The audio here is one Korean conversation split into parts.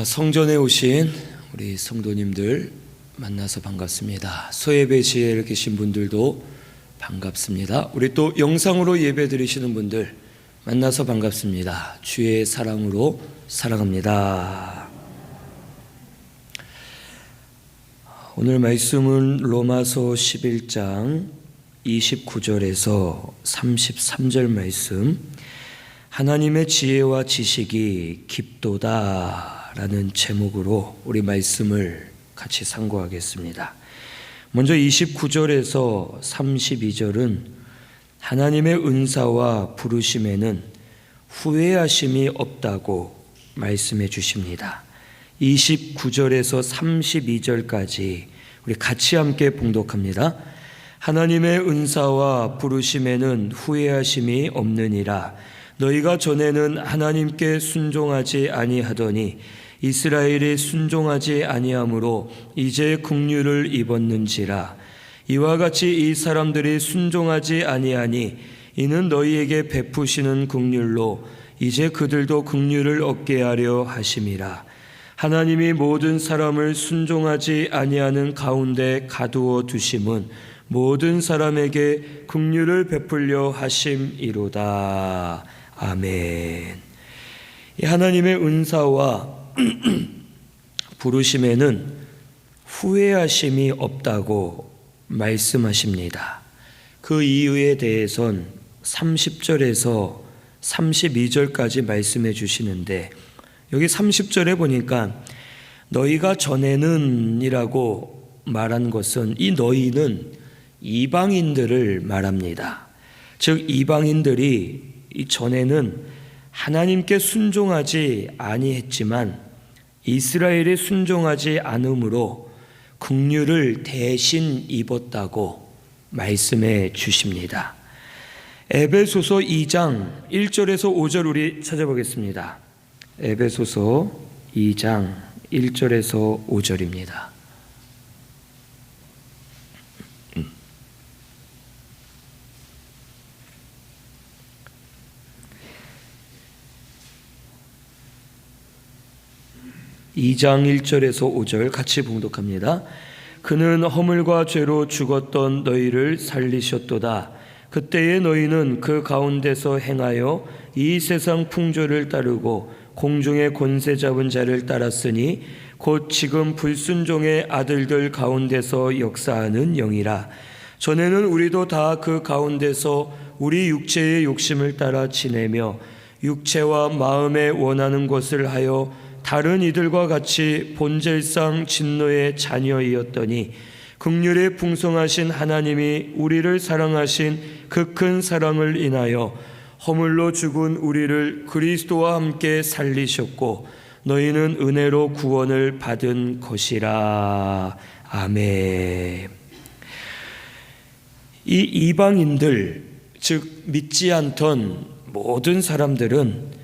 성전에 오신 우리 성도님들 만나서 반갑습니다. 소예배시에 계신 분들도 반갑습니다. 우리 또 영상으로 예배 드리시는 분들 만나서 반갑습니다. 주의 사랑으로 사랑합니다. 오늘 말씀은 로마서 11장 29절에서 33절 말씀, 하나님의 지혜와 지식이 깊도다 라는 제목으로 우리 말씀을 같이 상고하겠습니다. 먼저 29절에서 32절은 하나님의 은사와 부르심에는 후회하심이 없다고 말씀해 주십니다. 29절에서 32절까지 우리 같이 함께 봉독합니다. 하나님의 은사와 부르심에는 후회하심이 없느니라. 너희가 전에는 하나님께 순종하지 아니하더니 이스라엘이 순종하지 아니하므로 이제 긍휼을 입었는지라. 이와 같이 이 사람들이 순종하지 아니하니 이는 너희에게 베푸시는 긍휼로 이제 그들도 긍휼을 얻게 하려 하심이라. 하나님이 모든 사람을 순종하지 아니하는 가운데 가두어 두심은 모든 사람에게 긍휼을 베풀려 하심이로다. 아멘. 하나님의 은사와 부르심에는 후회하심이 없다고 말씀하십니다. 그 이유에 대해선 30절에서 32절까지 말씀해 주시는데, 여기 30절에 보니까 너희가 전에는 이라고 말한 것은, 이 너희는 이방인들을 말합니다. 즉 이방인들이 이 전에는 하나님께 순종하지 아니했지만 이스라엘에 순종하지 않으므로 긍휼을 대신 입었다고 말씀해 주십니다. 에베소서 2장 1절에서 5절 우리 찾아보겠습니다. 에베소서 2장 1절에서 5절입니다. 이 2장 1절에서 5절 같이 봉독합니다. 그는 허물과 죄로 죽었던 너희를 살리셨도다. 그때의 너희는 그 가운데서 행하여 이 세상 풍조를 따르고 공중의 권세 잡은 자를 따랐으니 곧 지금 불순종의 아들들 가운데서 역사하는 영이라. 전에는 우리도 다 그 가운데서 우리 육체의 욕심을 따라 지내며 육체와 마음에 원하는 것을 하여 다른 이들과 같이 본질상 진노의 자녀이었더니 긍휼에 풍성하신 하나님이 우리를 사랑하신 그 큰 사랑을 인하여 허물로 죽은 우리를 그리스도와 함께 살리셨고 너희는 은혜로 구원을 받은 것이라. 아멘. 이 이방인들, 즉 믿지 않던 모든 사람들은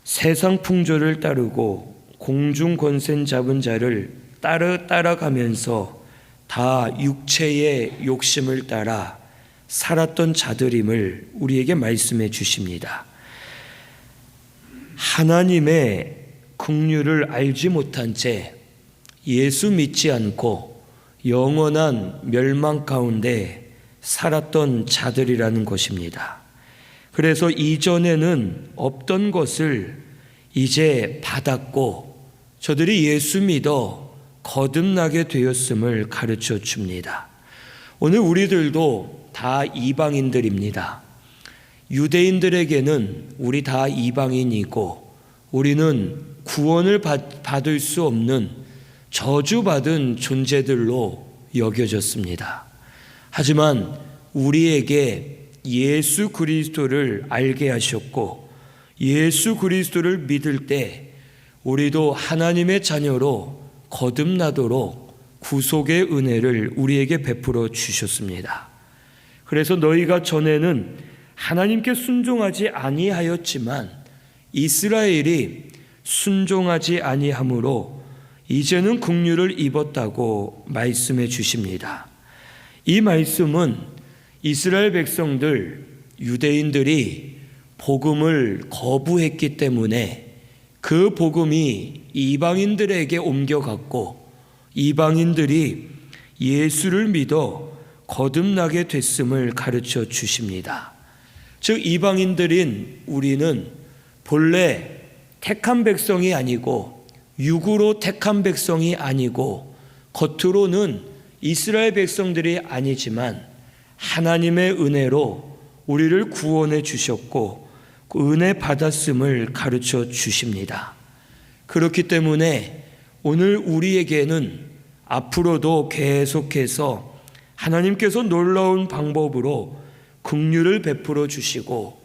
세상 풍조를 따르고 공중 권세 잡은 자를 따라가면서 다 육체의 욕심을 따라 살았던 자들임을 우리에게 말씀해 주십니다. 하나님의 긍휼을 알지 못한 채 예수 믿지 않고 영원한 멸망 가운데 살았던 자들이라는 것입니다. 그래서 이전에는 없던 것을 이제 받았고 저들이 예수 믿어 거듭나게 되었음을 가르쳐 줍니다. 오늘 우리들도 다 이방인들입니다. 유대인들에게는 우리 다 이방인이고 우리는 구원을 받을 수 없는 저주받은 존재들로 여겨졌습니다. 하지만 우리에게 예수 그리스도를 알게 하셨고 예수 그리스도를 믿을 때 우리도 하나님의 자녀로 거듭나도록 구속의 은혜를 우리에게 베풀어 주셨습니다. 그래서 너희가 전에는 하나님께 순종하지 아니하였지만 이스라엘이 순종하지 아니하므로 이제는 긍휼을 입었다고 말씀해 주십니다. 이 말씀은 이스라엘 백성들, 유대인들이 복음을 거부했기 때문에 그 복음이 이방인들에게 옮겨갔고 이방인들이 예수를 믿어 거듭나게 됐음을 가르쳐 주십니다. 즉 이방인들인 우리는 본래 택한 백성이 아니고 육으로 택한 백성이 아니고 겉으로는 이스라엘 백성들이 아니지만 하나님의 은혜로 우리를 구원해 주셨고 그 은혜 받았음을 가르쳐 주십니다. 그렇기 때문에 오늘 우리에게는 앞으로도 계속해서 하나님께서 놀라운 방법으로 긍휼을 베풀어 주시고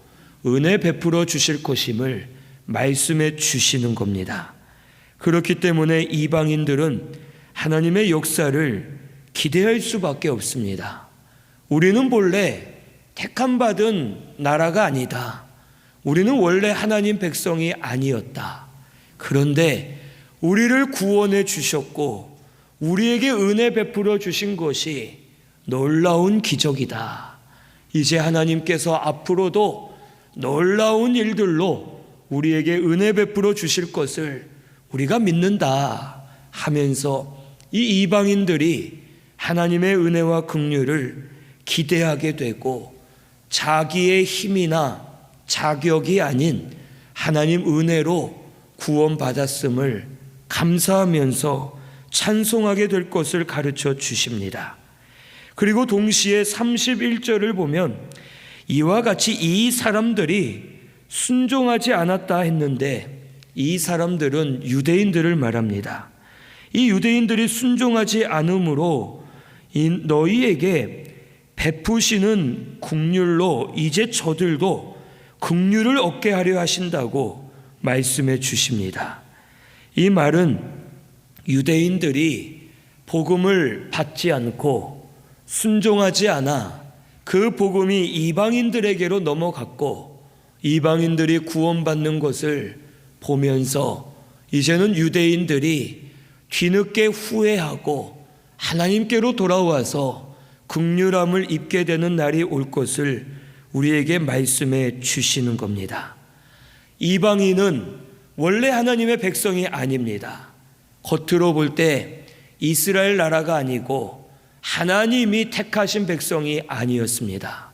은혜 베풀어 주실 것임을 말씀해 주시는 겁니다. 그렇기 때문에 이방인들은 하나님의 역사를 기대할 수밖에 없습니다. 우리는 본래 택함받은 나라가 아니다. 우리는 원래 하나님 백성이 아니었다. 그런데 우리를 구원해 주셨고 우리에게 은혜 베풀어 주신 것이 놀라운 기적이다. 이제 하나님께서 앞으로도 놀라운 일들로 우리에게 은혜 베풀어 주실 것을 우리가 믿는다 하면서 이 이방인들이 하나님의 은혜와 긍휼을 기대하게 되고 자기의 힘이나 자격이 아닌 하나님 은혜로 구원받았음을 감사하면서 찬송하게 될 것을 가르쳐 주십니다. 그리고 동시에 31절을 보면 이와 같이 이 사람들이 순종하지 않았다 했는데 이 사람들은 유대인들을 말합니다. 이 유대인들이 순종하지 않으므로 너희에게 베푸시는 긍휼로 이제 저들도 긍휼을 얻게 하려 하신다고 말씀해 주십니다. 이 말은 유대인들이 복음을 받지 않고 순종하지 않아 그 복음이 이방인들에게로 넘어갔고 이방인들이 구원받는 것을 보면서 이제는 유대인들이 뒤늦게 후회하고 하나님께로 돌아와서 긍휼함을 입게 되는 날이 올 것을 우리에게 말씀해 주시는 겁니다. 이방인은 원래 하나님의 백성이 아닙니다. 겉으로 볼 때 이스라엘 나라가 아니고 하나님이 택하신 백성이 아니었습니다.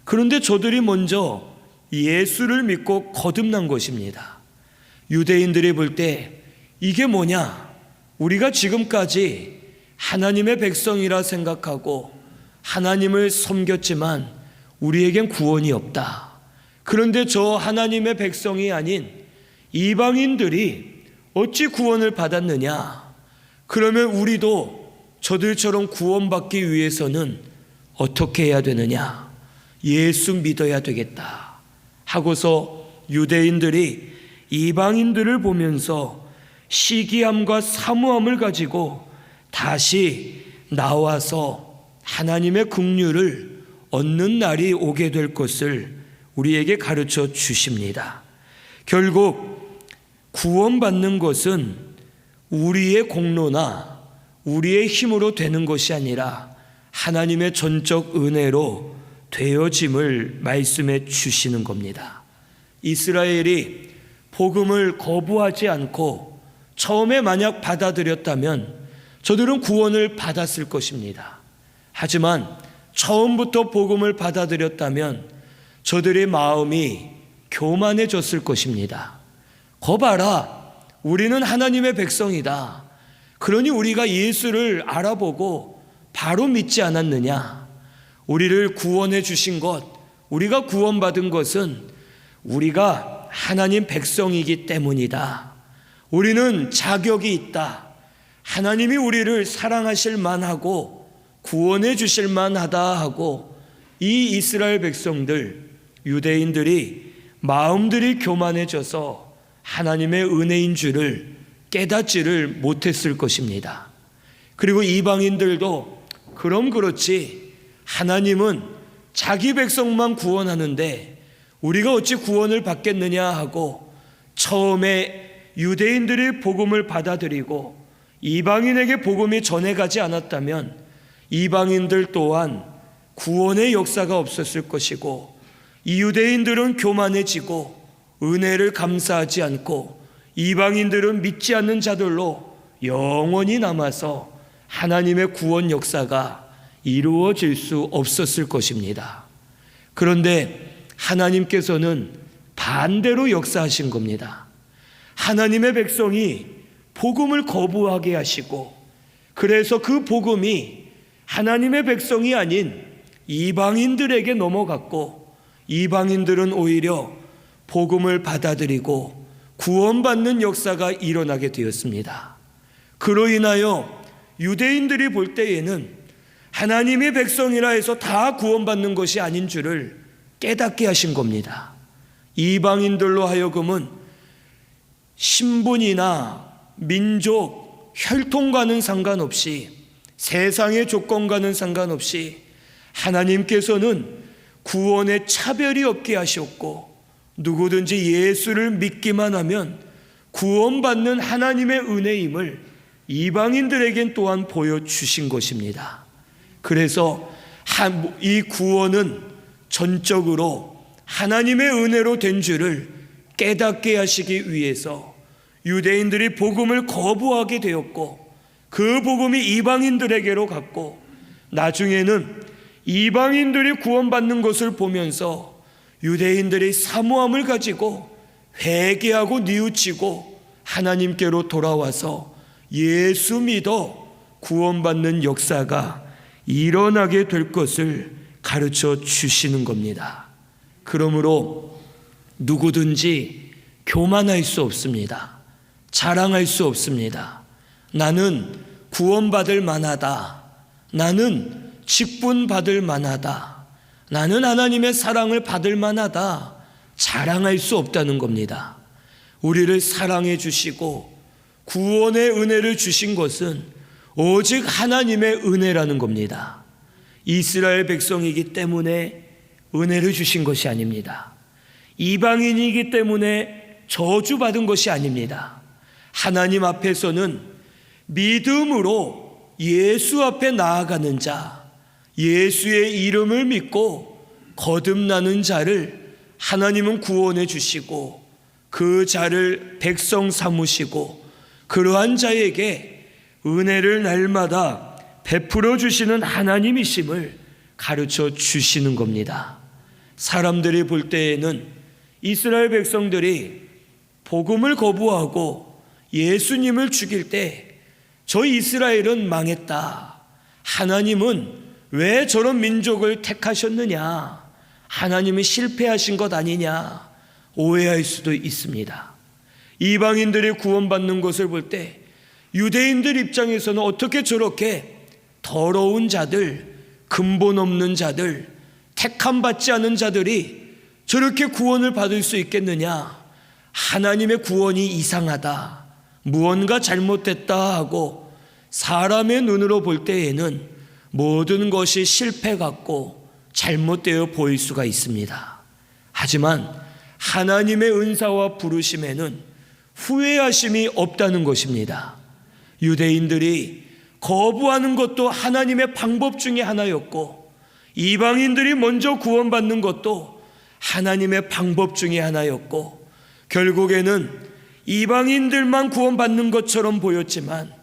그런데 저들이 먼저 예수를 믿고 거듭난 것입니다. 유대인들이 볼 때 이게 뭐냐? 우리가 지금까지 하나님의 백성이라 생각하고 하나님을 섬겼지만 우리에겐 구원이 없다. 그런데 저 하나님의 백성이 아닌 이방인들이 어찌 구원을 받았느냐? 그러면 우리도 저들처럼 구원받기 위해서는 어떻게 해야 되느냐? 예수 믿어야 되겠다 하고서 유대인들이 이방인들을 보면서 시기함과 사모함을 가지고 다시 나와서 하나님의 긍휼을 얻는 날이 오게 될 것을 우리에게 가르쳐 주십니다. 결국 구원받는 것은 우리의 공로나 우리의 힘으로 되는 것이 아니라 하나님의 전적 은혜로 되어짐을 말씀해 주시는 겁니다. 이스라엘이 복음을 거부하지 않고 처음에 만약 받아들였다면 저들은 구원을 받았을 것입니다. 하지만 처음부터 복음을 받아들였다면 저들의 마음이 교만해졌을 것입니다. 거봐라, 우리는 하나님의 백성이다. 그러니 우리가 예수를 알아보고 바로 믿지 않았느냐? 우리를 구원해 주신 것, 우리가 구원받은 것은 우리가 하나님 백성이기 때문이다. 우리는 자격이 있다. 하나님이 우리를 사랑하실 만하고 구원해 주실 만하다 하고 이 이스라엘 백성들, 유대인들이 마음들이 교만해져서 하나님의 은혜인 줄을 깨닫지를 못했을 것입니다. 그리고 이방인들도 그럼 그렇지, 하나님은 자기 백성만 구원하는데 우리가 어찌 구원을 받겠느냐 하고 처음에 유대인들이 복음을 받아들이고 이방인에게 복음이 전해가지 않았다면 이방인들 또한 구원의 역사가 없었을 것이고 이 유대인들은 교만해지고 은혜를 감사하지 않고 이방인들은 믿지 않는 자들로 영원히 남아서 하나님의 구원 역사가 이루어질 수 없었을 것입니다. 그런데 하나님께서는 반대로 역사하신 겁니다. 하나님의 백성이 복음을 거부하게 하시고, 그래서 그 복음이 하나님의 백성이 아닌 이방인들에게 넘어갔고, 이방인들은 오히려 복음을 받아들이고 구원받는 역사가 일어나게 되었습니다. 그로 인하여 유대인들이 볼 때에는 하나님의 백성이라 해서 다 구원받는 것이 아닌 줄을 깨닫게 하신 겁니다. 이방인들로 하여금은 신분이나 민족, 혈통과는 상관없이, 세상의 조건과는 상관없이 하나님께서는 구원에 차별이 없게 하셨고, 누구든지 예수를 믿기만 하면 구원받는 하나님의 은혜임을 이방인들에겐 또한 보여주신 것입니다. 그래서 이 구원은 전적으로 하나님의 은혜로 된 줄을 깨닫게 하시기 위해서 유대인들이 복음을 거부하게 되었고, 그 복음이 이방인들에게로 갔고, 나중에는 이방인들이 구원받는 것을 보면서 유대인들이 사모함을 가지고 회개하고 뉘우치고 하나님께로 돌아와서 예수 믿어 구원받는 역사가 일어나게 될 것을 가르쳐 주시는 겁니다. 그러므로 누구든지 교만할 수 없습니다. 자랑할 수 없습니다. 나는 구원받을 만하다. 나는 직분받을 만하다. 나는 하나님의 사랑을 받을 만하다. 자랑할 수 없다는 겁니다. 우리를 사랑해 주시고 구원의 은혜를 주신 것은 오직 하나님의 은혜라는 겁니다. 이스라엘 백성이기 때문에 은혜를 주신 것이 아닙니다. 이방인이기 때문에 저주받은 것이 아닙니다. 하나님 앞에서는 믿음으로 예수 앞에 나아가는 자, 예수의 이름을 믿고 거듭나는 자를 하나님은 구원해 주시고, 그 자를 백성 삼으시고 그러한 자에게 은혜를 날마다 베풀어 주시는 하나님이심을 가르쳐 주시는 겁니다. 사람들이 볼 때에는 이스라엘 백성들이 복음을 거부하고 예수님을 죽일 때 저 이스라엘은 망했다. 하나님은 왜 저런 민족을 택하셨느냐? 하나님이 실패하신 것 아니냐? 오해할 수도 있습니다. 이방인들이 구원받는 것을 볼 때 유대인들 입장에서는 어떻게 저렇게 더러운 자들, 근본 없는 자들, 택함 받지 않은 자들이 저렇게 구원을 받을 수 있겠느냐? 하나님의 구원이 이상하다, 무언가 잘못됐다 하고 사람의 눈으로 볼 때에는 모든 것이 실패 같고 잘못되어 보일 수가 있습니다. 하지만 하나님의 은사와 부르심에는 후회하심이 없다는 것입니다. 유대인들이 거부하는 것도 하나님의 방법 중에 하나였고, 이방인들이 먼저 구원받는 것도 하나님의 방법 중에 하나였고, 결국에는 이방인들만 구원받는 것처럼 보였지만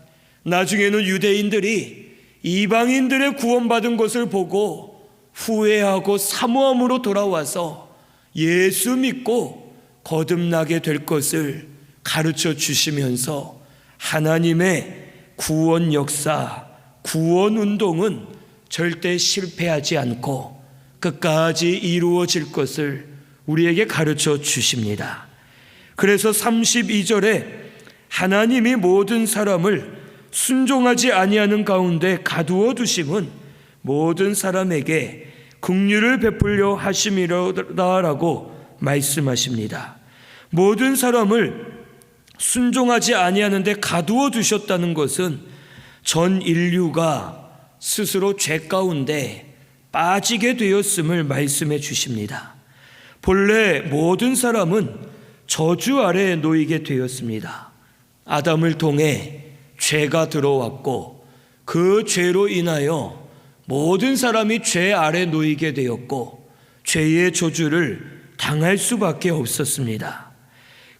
나중에는 유대인들이 이방인들의 구원받은 것을 보고 후회하고 사모함으로 돌아와서 예수 믿고 거듭나게 될 것을 가르쳐 주시면서 하나님의 구원 역사, 구원 운동은 절대 실패하지 않고 끝까지 이루어질 것을 우리에게 가르쳐 주십니다. 그래서 32절에 하나님이 모든 사람을 순종하지 아니하는 가운데 가두어 두심은 모든 사람에게 긍휼을 베풀려 하심이라고 말씀하십니다. 모든 사람을 순종하지 아니하는데 가두어 두셨다는 것은 전 인류가 스스로 죄 가운데 빠지게 되었음을 말씀해 주십니다. 본래 모든 사람은 저주 아래에 놓이게 되었습니다. 아담을 통해 죄가 들어왔고 그 죄로 인하여 모든 사람이 죄 아래 놓이게 되었고 죄의 저주를 당할 수밖에 없었습니다.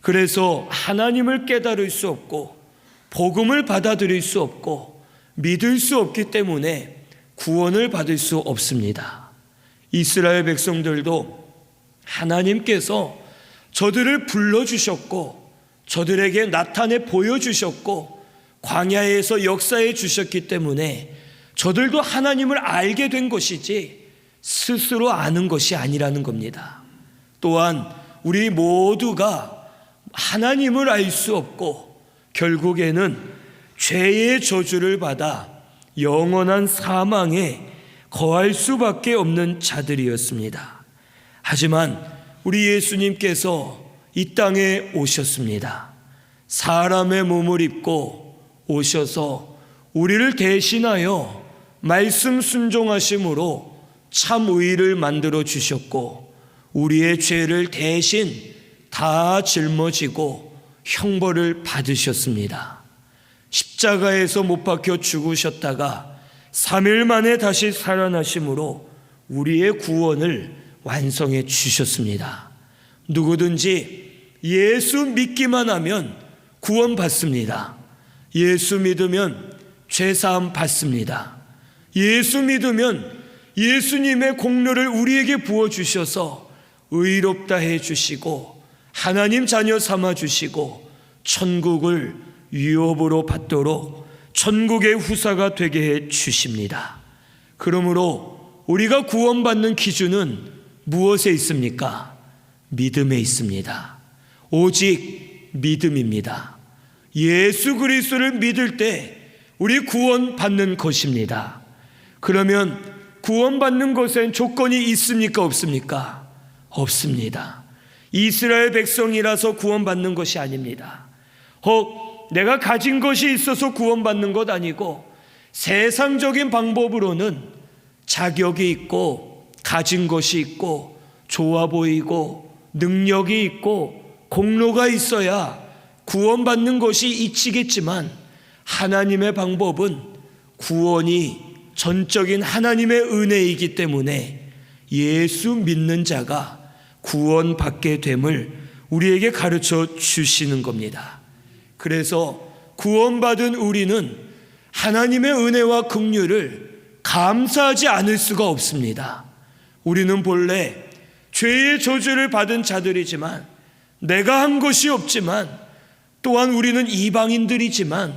그래서 하나님을 깨달을 수 없고 복음을 받아들일 수 없고 믿을 수 없기 때문에 구원을 받을 수 없습니다. 이스라엘 백성들도 하나님께서 저들을 불러주셨고 저들에게 나타내 보여주셨고 광야에서 역사해 주셨기 때문에 저들도 하나님을 알게 된 것이지 스스로 아는 것이 아니라는 겁니다. 또한 우리 모두가 하나님을 알 수 없고 결국에는 죄의 저주를 받아 영원한 사망에 거할 수밖에 없는 자들이었습니다. 하지만 우리 예수님께서 이 땅에 오셨습니다. 사람의 몸을 입고 오셔서 우리를 대신하여 말씀 순종하심으로 참 의를 만들어 주셨고 우리의 죄를 대신 다 짊어지고 형벌을 받으셨습니다. 십자가에서 못 박혀 죽으셨다가 3일 만에 다시 살아나심으로 우리의 구원을 완성해 주셨습니다. 누구든지 예수 믿기만 하면 구원받습니다. 예수 믿으면 죄사함 받습니다. 예수 믿으면 예수님의 공로를 우리에게 부어주셔서 의롭다 해주시고 하나님 자녀 삼아주시고 천국을 유업으로 받도록 천국의 후사가 되게 해 주십니다. 그러므로 우리가 구원받는 기준은 무엇에 있습니까? 믿음에 있습니다. 오직 믿음입니다. 예수 그리스도를 믿을 때 우리 구원받는 것입니다. 그러면 구원받는 것엔 조건이 있습니까? 없습니까? 없습니다. 이스라엘 백성이라서 구원받는 것이 아닙니다. 혹 내가 가진 것이 있어서 구원받는 것 아니고 세상적인 방법으로는 자격이 있고 가진 것이 있고 좋아 보이고 능력이 있고 공로가 있어야 구원받는 것이 이치겠지만 하나님의 방법은 구원이 전적인 하나님의 은혜이기 때문에 예수 믿는 자가 구원받게 됨을 우리에게 가르쳐 주시는 겁니다. 그래서 구원받은 우리는 하나님의 은혜와 긍휼을 감사하지 않을 수가 없습니다. 우리는 본래 죄의 저주를 받은 자들이지만 내가 한 것이 없지만 또한 우리는 이방인들이지만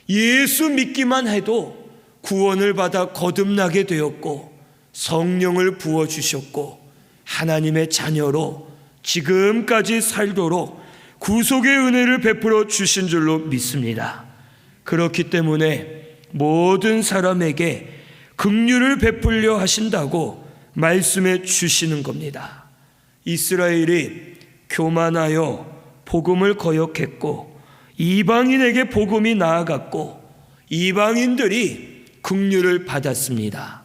예수 믿기만 해도 구원을 받아 거듭나게 되었고 성령을 부어주셨고 하나님의 자녀로 지금까지 살도록 구속의 은혜를 베풀어 주신 줄로 믿습니다. 그렇기 때문에 모든 사람에게 긍휼을 베풀려 하신다고 말씀해 주시는 겁니다. 이스라엘이 교만하여 복음을 거역했고 이방인에게 복음이 나아갔고 이방인들이 긍휼을 받았습니다.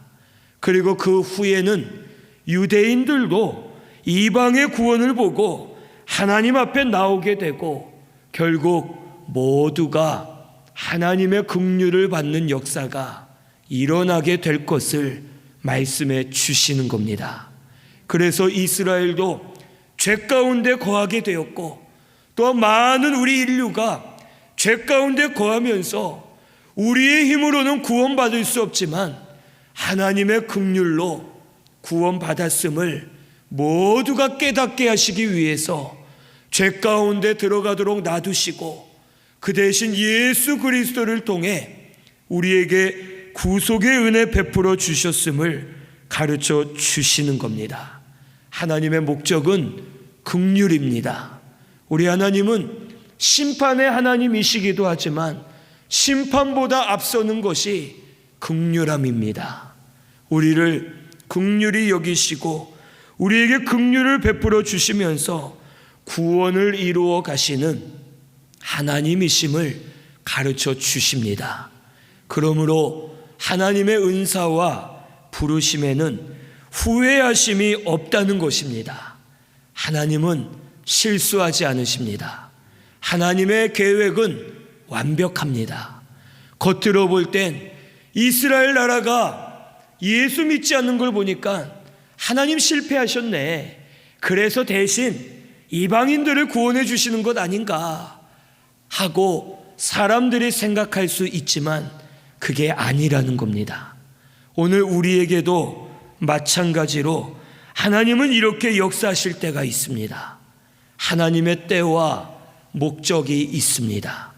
그리고 그 후에는 유대인들도 이방의 구원을 보고 하나님 앞에 나오게 되고 결국 모두가 하나님의 긍휼을 받는 역사가 일어나게 될 것을 말씀해 주시는 겁니다. 그래서 이스라엘도 죄 가운데 거하게 되었고 또 많은 우리 인류가 죄 가운데 거하면서 우리의 힘으로는 구원받을 수 없지만 하나님의 긍휼로 구원받았음을 모두가 깨닫게 하시기 위해서 죄 가운데 들어가도록 놔두시고 그 대신 예수 그리스도를 통해 우리에게 구속의 은혜 베풀어 주셨음을 가르쳐 주시는 겁니다. 하나님의 목적은 긍휼입니다. 우리 하나님은 심판의 하나님이시기도 하지만 심판보다 앞서는 것이 긍휼함입니다. 우리를 긍휼히 여기시고 우리에게 긍휼을 베풀어 주시면서 구원을 이루어 가시는 하나님이심을 가르쳐 주십니다. 그러므로 하나님의 은사와 부르심에는 후회하심이 없다는 것입니다. 하나님은 실수하지 않으십니다. 하나님의 계획은 완벽합니다. 겉으로 볼 땐 이스라엘 나라가 예수 믿지 않는 걸 보니까 하나님 실패하셨네. 그래서 대신 이방인들을 구원해 주시는 것 아닌가 하고 사람들이 생각할 수 있지만 그게 아니라는 겁니다. 오늘 우리에게도 마찬가지로 하나님은 이렇게 역사하실 때가 있습니다. 하나님의 때와 목적이 있습니다.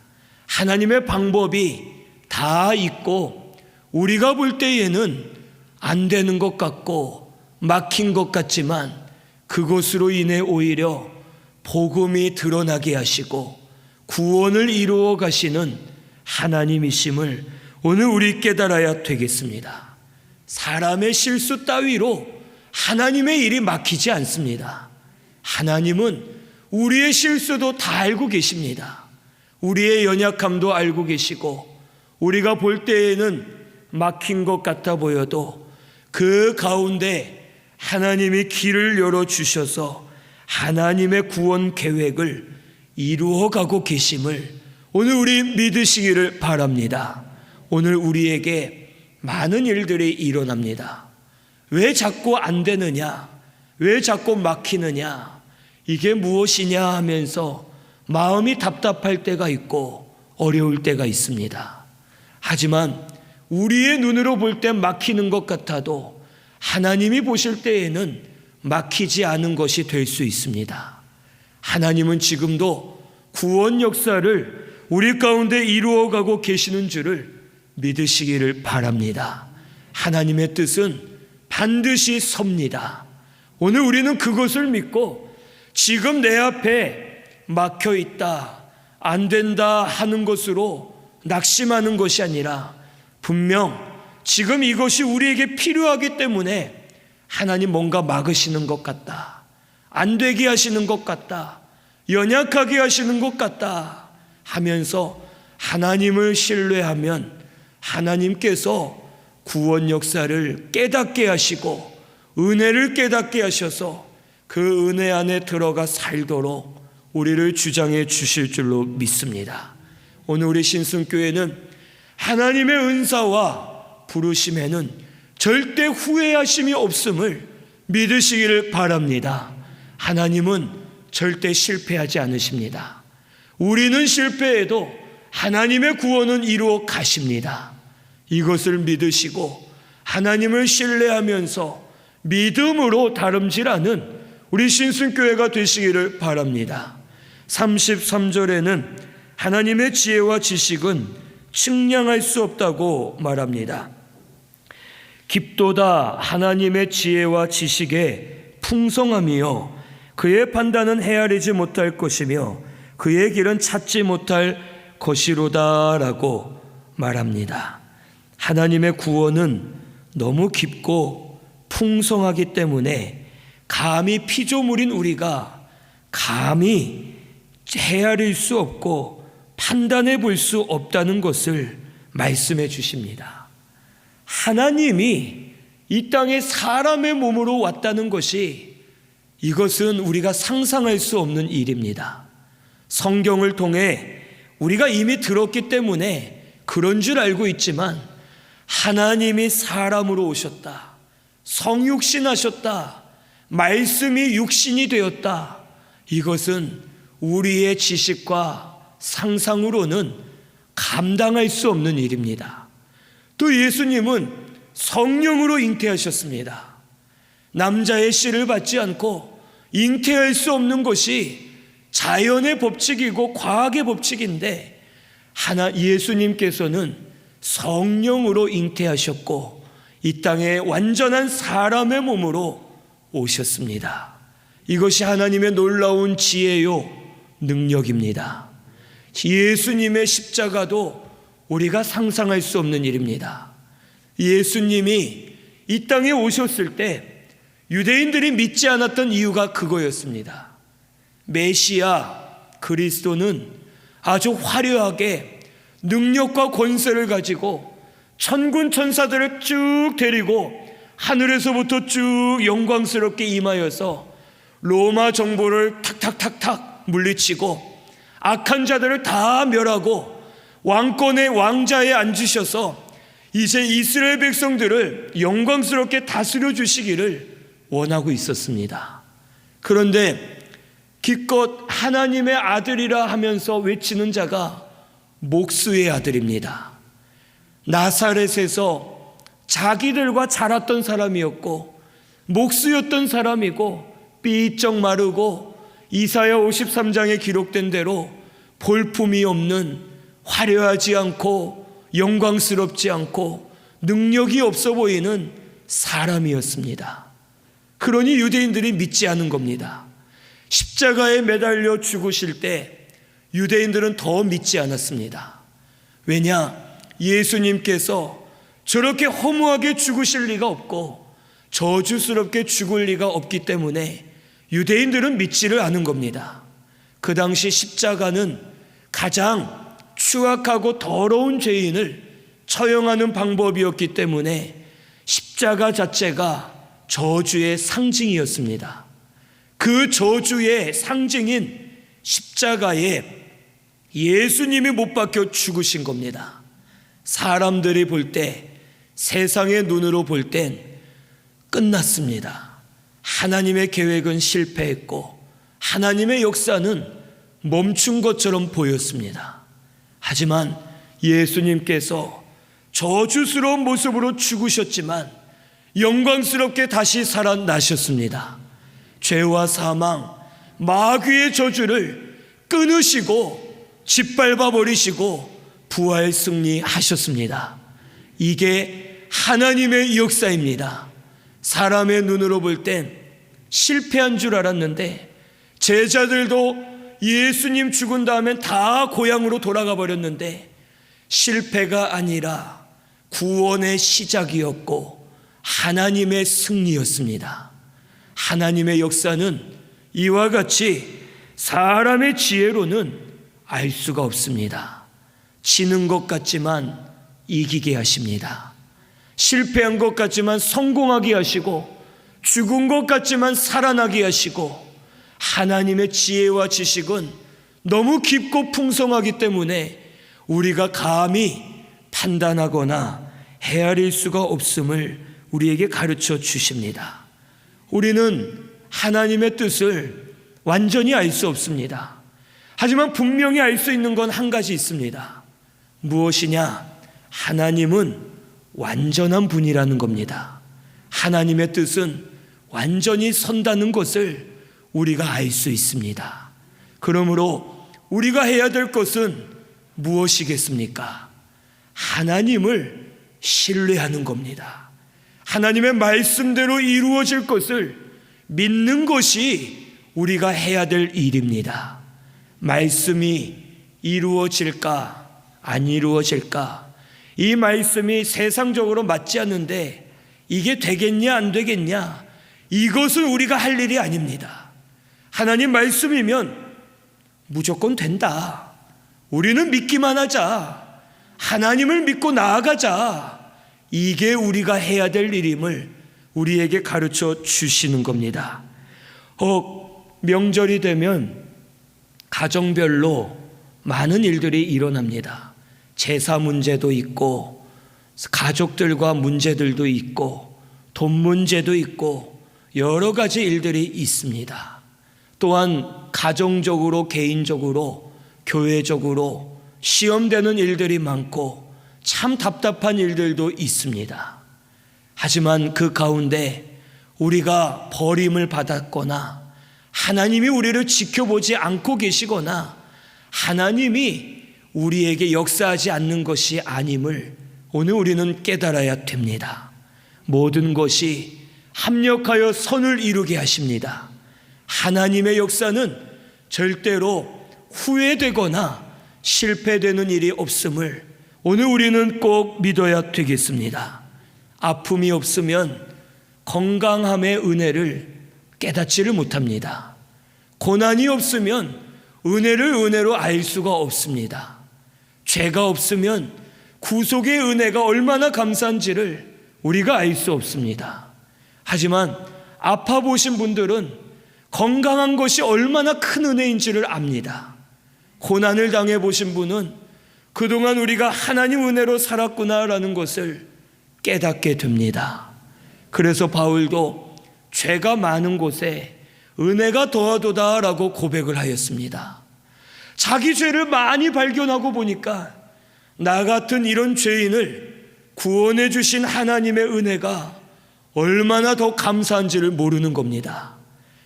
하나님의 방법이 다 있고 우리가 볼 때에는 안 되는 것 같고 막힌 것 같지만 그것으로 인해 오히려 복음이 드러나게 하시고 구원을 이루어 가시는 하나님이심을 오늘 우리 깨달아야 되겠습니다. 사람의 실수 따위로 하나님의 일이 막히지 않습니다. 하나님은 우리의 실수도 다 알고 계십니다. 우리의 연약함도 알고 계시고 우리가 볼 때에는 막힌 것 같아 보여도 그 가운데 하나님이 길을 열어주셔서 하나님의 구원 계획을 이루어가고 계심을 오늘 우리 믿으시기를 바랍니다. 오늘 우리에게 많은 일들이 일어납니다. 왜 자꾸 안 되느냐? 왜 자꾸 막히느냐? 이게 무엇이냐 하면서 마음이 답답할 때가 있고 어려울 때가 있습니다. 하지만 우리의 눈으로 볼 때 막히는 것 같아도 하나님이 보실 때에는 막히지 않은 것이 될 수 있습니다. 하나님은 지금도 구원 역사를 우리 가운데 이루어가고 계시는 줄을 믿으시기를 바랍니다. 하나님의 뜻은 반드시 섭니다. 오늘 우리는 그것을 믿고 지금 내 앞에 막혀 있다, 안 된다 하는 것으로 낙심하는 것이 아니라 분명 지금 이것이 우리에게 필요하기 때문에 하나님 뭔가 막으시는 것 같다, 안 되게 하시는 것 같다, 연약하게 하시는 것 같다 하면서 하나님을 신뢰하면 하나님께서 구원 역사를 깨닫게 하시고 은혜를 깨닫게 하셔서 그 은혜 안에 들어가 살도록 우리를 주장해 주실 줄로 믿습니다. 오늘 우리 신승교회는 하나님의 은사와 부르심에는 절대 후회하심이 없음을 믿으시기를 바랍니다. 하나님은 절대 실패하지 않으십니다. 우리는 실패해도 하나님의 구원은 이루어 가십니다. 이것을 믿으시고 하나님을 신뢰하면서 믿음으로 다름질하는 우리 신승교회가 되시기를 바랍니다. 33절에는 하나님의 지혜와 지식은 측량할 수 없다고 말합니다. 깊도다 하나님의 지혜와 지식의 풍성함이요 그의 판단은 헤아리지 못할 것이며 그의 길은 찾지 못할 것이로다라고 말합니다. 하나님의 구원은 너무 깊고 풍성하기 때문에 감히 피조물인 우리가 감히 헤아릴 수 없고 판단해 볼 수 없다는 것을 말씀해 주십니다. 하나님이 이 땅에 사람의 몸으로 왔다는 것이 이것은 우리가 상상할 수 없는 일입니다. 성경을 통해 우리가 이미 들었기 때문에 그런 줄 알고 있지만 하나님이 사람으로 오셨다, 성육신하셨다, 말씀이 육신이 되었다, 이것은 우리의 지식과 상상으로는 감당할 수 없는 일입니다. 또 예수님은 성령으로 잉태하셨습니다. 남자의 씨를 받지 않고 잉태할 수 없는 것이 자연의 법칙이고 과학의 법칙인데 예수님께서는 성령으로 잉태하셨고 이 땅에 완전한 사람의 몸으로 오셨습니다. 이것이 하나님의 놀라운 지혜요 능력입니다. 예수님의 십자가도 우리가 상상할 수 없는 일입니다. 예수님이 이 땅에 오셨을 때 유대인들이 믿지 않았던 이유가 그거였습니다. 메시아 그리스도는 아주 화려하게 능력과 권세를 가지고 천군 천사들을 쭉 데리고 하늘에서부터 쭉 영광스럽게 임하여서 로마 정보를 탁탁탁탁 물리치고 악한 자들을 다 멸하고 왕권의 왕자에 앉으셔서 이제 이스라엘 백성들을 영광스럽게 다스려 주시기를 원하고 있었습니다. 그런데 기껏 하나님의 아들이라 하면서 외치는 자가 목수의 아들입니다. 나사렛에서 자기들과 자랐던 사람이었고 목수였던 사람이고 삐쩍 마르고 이사야 53장에 기록된 대로 볼품이 없는, 화려하지 않고 영광스럽지 않고 능력이 없어 보이는 사람이었습니다. 그러니 유대인들이 믿지 않은 겁니다. 십자가에 매달려 죽으실 때 유대인들은 더 믿지 않았습니다. 왜냐? 예수님께서 저렇게 허무하게 죽으실 리가 없고 저주스럽게 죽을 리가 없기 때문에 유대인들은 믿지를 않은 겁니다. 그 당시 십자가는 가장 추악하고 더러운 죄인을 처형하는 방법이었기 때문에 십자가 자체가 저주의 상징이었습니다. 그 저주의 상징인 십자가에 예수님이 못 박혀 죽으신 겁니다. 사람들이 볼 때, 세상의 눈으로 볼 땐 끝났습니다. 하나님의 계획은 실패했고 하나님의 역사는 멈춘 것처럼 보였습니다. 하지만 예수님께서 저주스러운 모습으로 죽으셨지만 영광스럽게 다시 살아나셨습니다. 죄와 사망, 마귀의 저주를 끊으시고 짓밟아 버리시고 부활 승리하셨습니다. 이게 하나님의 역사입니다. 사람의 눈으로 볼 땐 실패한 줄 알았는데 제자들도 예수님 죽은 다음엔 다 고향으로 돌아가 버렸는데 실패가 아니라 구원의 시작이었고 하나님의 승리였습니다. 하나님의 역사는 이와 같이 사람의 지혜로는 알 수가 없습니다. 지는 것 같지만 이기게 하십니다. 실패한 것 같지만 성공하게 하시고 죽은 것 같지만 살아나게 하시고 하나님의 지혜와 지식은 너무 깊고 풍성하기 때문에 우리가 감히 판단하거나 헤아릴 수가 없음을 우리에게 가르쳐 주십니다. 우리는 하나님의 뜻을 완전히 알 수 없습니다. 하지만 분명히 알 수 있는 건 한 가지 있습니다. 무엇이냐? 하나님은 완전한 분이라는 겁니다. 하나님의 뜻은 완전히 선다는 것을 우리가 알 수 있습니다. 그러므로 우리가 해야 될 것은 무엇이겠습니까? 하나님을 신뢰하는 겁니다. 하나님의 말씀대로 이루어질 것을 믿는 것이 우리가 해야 될 일입니다. 말씀이 이루어질까 안 이루어질까, 이 말씀이 세상적으로 맞지 않는데 이게 되겠냐 안 되겠냐, 이것은 우리가 할 일이 아닙니다. 하나님 말씀이면 무조건 된다. 우리는 믿기만 하자. 하나님을 믿고 나아가자. 이게 우리가 해야 될 일임을 우리에게 가르쳐 주시는 겁니다. 명절이 되면 가정별로 많은 일들이 일어납니다. 제사 문제도 있고 가족들과 문제들도 있고 돈 문제도 있고 여러 가지 일들이 있습니다. 또한 가정적으로, 개인적으로, 교회적으로 시험되는 일들이 많고 참 답답한 일들도 있습니다. 하지만 그 가운데 우리가 버림을 받았거나 하나님이 우리를 지켜보지 않고 계시거나 하나님이 우리에게 역사하지 않는 것이 아님을 오늘 우리는 깨달아야 됩니다. 모든 것이 합력하여 선을 이루게 하십니다. 하나님의 역사는 절대로 후회되거나 실패되는 일이 없음을 오늘 우리는 꼭 믿어야 되겠습니다. 아픔이 없으면 건강함의 은혜를 깨닫지를 못합니다. 고난이 없으면 은혜를 은혜로 알 수가 없습니다. 죄가 없으면 구속의 은혜가 얼마나 감사한지를 우리가 알 수 없습니다. 하지만 아파 보신 분들은 건강한 것이 얼마나 큰 은혜인지를 압니다. 고난을 당해 보신 분은 그동안 우리가 하나님 은혜로 살았구나라는 것을 깨닫게 됩니다. 그래서 바울도 죄가 많은 곳에 은혜가 더하도다라고 고백을 하였습니다. 자기 죄를 많이 발견하고 보니까 나 같은 이런 죄인을 구원해 주신 하나님의 은혜가 얼마나 더 감사한지를 모르는 겁니다.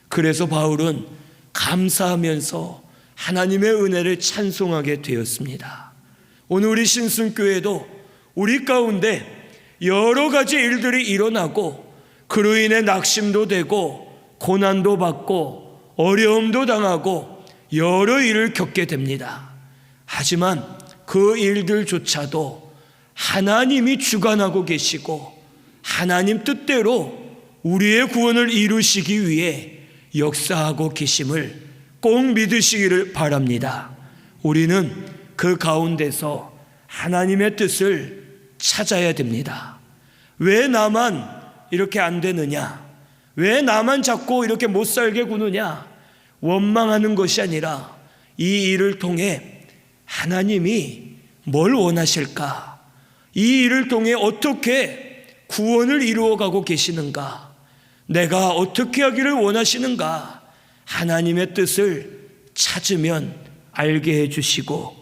그래서 바울은 감사하면서 하나님의 은혜를 찬송하게 되었습니다. 오늘 우리 신순교회도 우리 가운데 여러 가지 일들이 일어나고 그로 인해 낙심도 되고 고난도 받고 어려움도 당하고 여러 일을 겪게 됩니다. 하지만 그 일들조차도 하나님이 주관하고 계시고 하나님 뜻대로 우리의 구원을 이루시기 위해 역사하고 계심을 꼭 믿으시기를 바랍니다. 우리는 그 가운데서 하나님의 뜻을 찾아야 됩니다. 왜 나만 이렇게 안 되느냐? 왜 나만 자꾸 이렇게 못 살게 구느냐? 원망하는 것이 아니라 이 일을 통해 하나님이 뭘 원하실까? 이 일을 통해 어떻게 구원을 이루어가고 계시는가? 내가 어떻게 하기를 원하시는가? 하나님의 뜻을 찾으면 알게 해주시고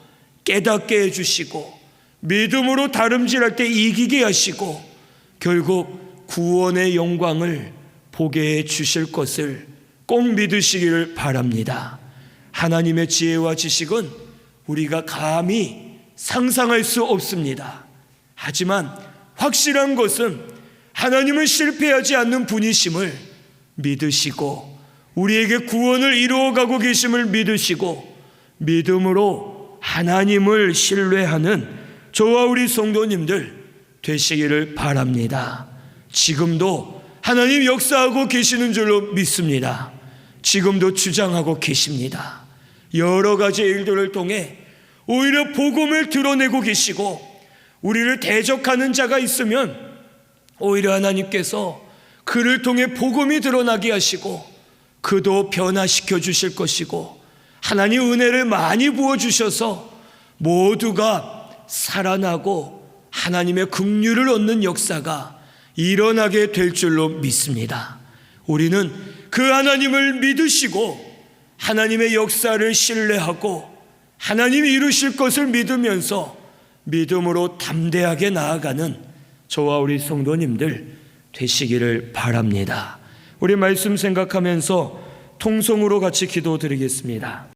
깨닫게 해주시고 믿음으로 다름질할 때 이기게 하시고 결국 구원의 영광을 보게 해주실 것을 꼭 믿으시기를 바랍니다. 하나님의 지혜와 지식은 우리가 감히 상상할 수 없습니다. 하지만 확실한 것은 하나님은 실패하지 않는 분이심을 믿으시고 우리에게 구원을 이루어가고 계심을 믿으시고 믿음으로 하나님을 신뢰하는 저와 우리 성도님들 되시기를 바랍니다. 지금도 하나님 역사하고 계시는 줄로 믿습니다. 지금도 주장하고 계십니다. 여러 가지 일들을 통해 오히려 복음을 드러내고 계시고 우리를 대적하는 자가 있으면 오히려 하나님께서 그를 통해 복음이 드러나게 하시고 그도 변화시켜 주실 것이고 하나님 은혜를 많이 부어주셔서 모두가 살아나고 하나님의 긍휼을 얻는 역사가 일어나게 될 줄로 믿습니다. 우리는 그 하나님을 믿으시고 하나님의 역사를 신뢰하고 하나님이 이루실 것을 믿으면서 믿음으로 담대하게 나아가는 저와 우리 성도님들 되시기를 바랍니다. 우리 말씀 생각하면서 통성으로 같이 기도드리겠습니다.